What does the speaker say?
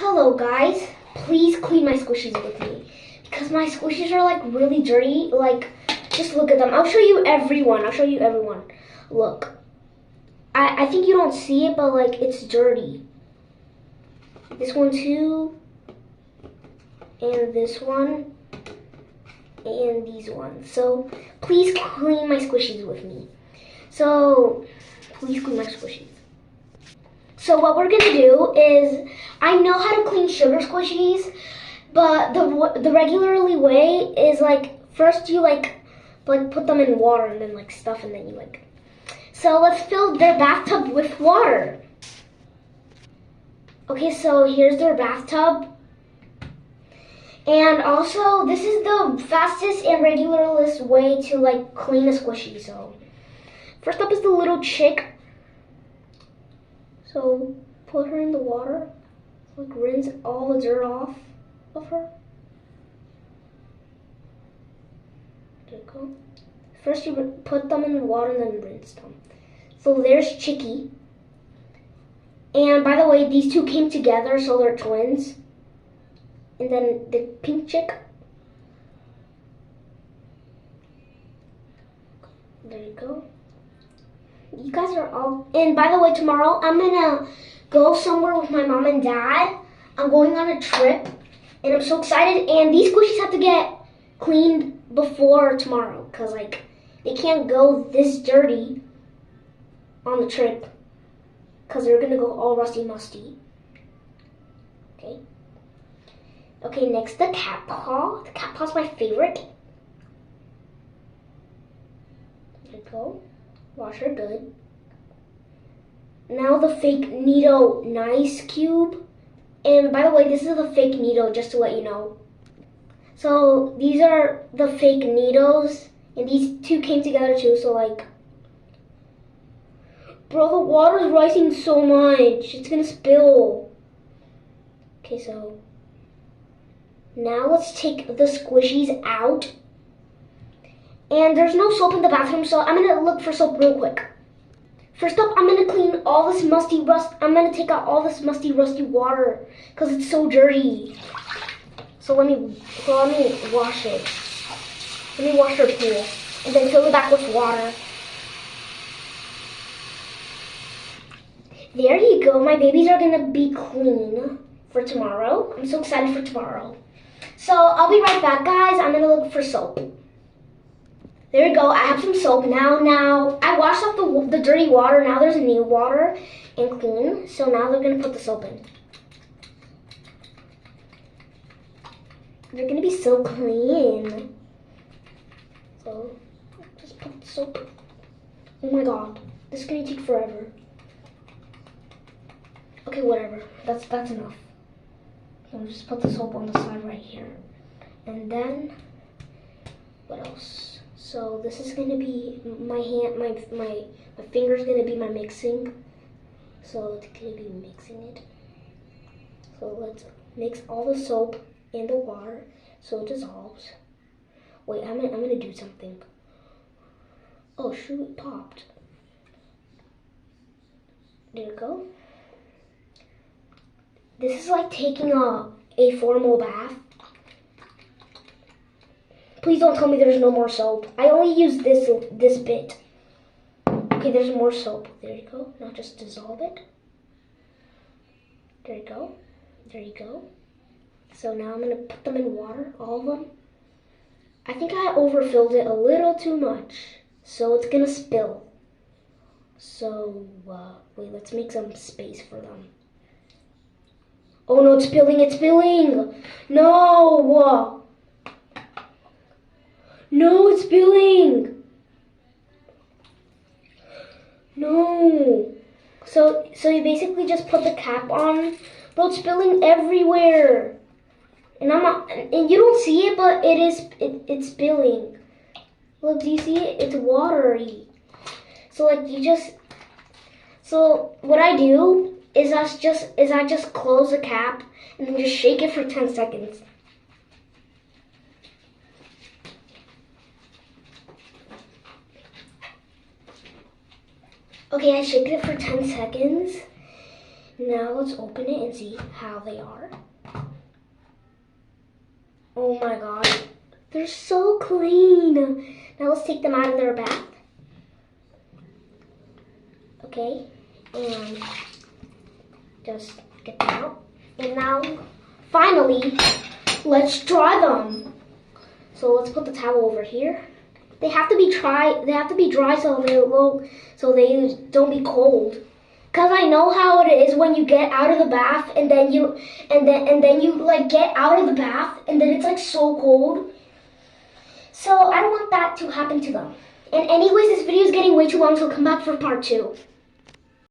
Hello guys, please clean my squishies with me because my squishies are like really dirty. Like, just look at them. I'll show you everyone. Look, I think you don't see it, but like it's dirty. This one too, and this one, and these ones. So please clean my squishies with me. So please clean my squishies. So what we're gonna do is, I know how to clean sugar squishies, but the regularly way is like, first you like put them in water and then like stuff, and then you like. So let's fill their bathtub with water. Okay, so here's their bathtub. And also, this is the fastest and regularless way to like clean a squishy. So first up is the little chick. So put her in the water, like rinse all the dirt off of her. There you go. First you put them in the water and then rinse them. So there's Chicky. And by the way, these two came together, so they're twins. And then the pink chick. There you go. You guys are all, and by the way, tomorrow I'm gonna go somewhere with my mom and dad. I'm going on a trip, and I'm so excited. And these squishies have to get cleaned before tomorrow, cause like they can't go this dirty on the trip, cause they're gonna go all rusty musty. Okay. Okay, next the cat paw. The cat paw's my favorite. There you go. Wash her good. Now the fake Nido Nice Cube. And by the way, this is the fake Nido, just to let you know. So these are the fake Nidos, and these two came together too, so like, bro, the water's rising so much, it's gonna spill. Okay, so now let's take the squishies out. And there's no soap in the bathroom, so I'm gonna look for soap real quick. First up, I'm gonna clean all this musty rust. I'm gonna take out all this musty, rusty water because it's so dirty. So let me wash it. Let me wash her pool and then fill it back with water. There you go. My babies are gonna be clean for tomorrow. I'm so excited for tomorrow. So I'll be right back, guys. I'm gonna look for soap. There you go, I have some soap now. I washed off the dirty water, now there's new water and clean. So now they're gonna put the soap in. They're gonna be so clean. So, just put the soap. Oh my god, this is gonna take forever. Okay, whatever, that's enough. I'll just put the soap on the side right here. And then, what else? So this is gonna be my hand, my finger's gonna be my mixing. So it's gonna be mixing it. So let's mix all the soap and the water so it dissolves. Wait, I'm gonna do something. Oh shoot, it popped. There you go. This is like taking a formal bath. Please don't tell me there's no more soap. I only use this bit. Okay, there's more soap. There you go. Now just dissolve it. There you go. There you go. So now I'm going to put them in water, all of them. I think I overfilled it a little too much, so it's going to spill. So, wait, let's make some space for them. Oh no, it's spilling, it's spilling! No! No, it's spilling. No. So you basically just put the cap on, but it's spilling everywhere. And and you don't see it, but it's spilling. Look, do you see it? It's watery. So like so what I do is I just close the cap and then just shake it for 10 seconds. Okay, I shake it for 10 seconds. Now let's open it and see how they are. Oh my god, they're so clean. Now let's take them out of their bath. Okay, and just get them out. And now, finally, let's dry them. So let's put the towel over here. They have to be dry. They have to be dry so they don't be cold. Cause I know how it is when you get out of the bath and then you like get out of the bath and then it's like so cold. So I don't want that to happen to them. And anyways, this video is getting way too long, so come back for part 2.